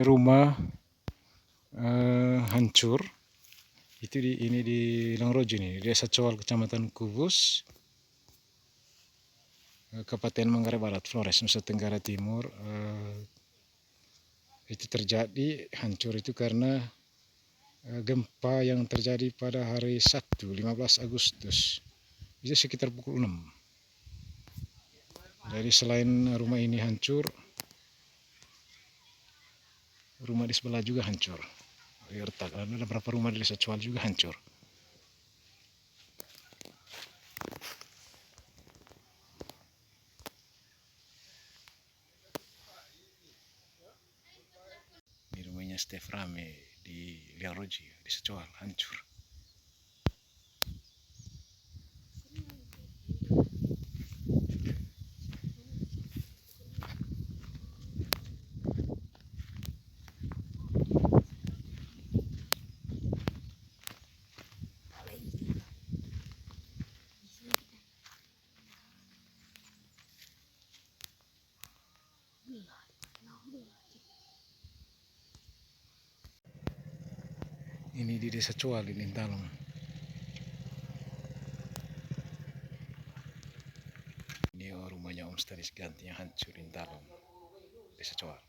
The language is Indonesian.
Rumah hancur itu ini di Langrojo nih, Desa Coal, Kecamatan Kubus, Kabupaten Manggarai Barat, Flores, Nusa Tenggara Timur. Itu terjadi hancur itu karena gempa yang terjadi pada hari Sabtu 15 Agustus itu sekitar pukul 6. Jadi selain rumah ini hancur, rumah di sebelah juga hancur. Ada beberapa rumah di Desa Coal juga hancur. Ini rumahnya Stef Rame di Liangroji, di Secoal, hancur. Ini di Desa Coal di Intalong. Ini rumahnya Om Stanis Ganti yang hancur di Intalong, Desa Coal.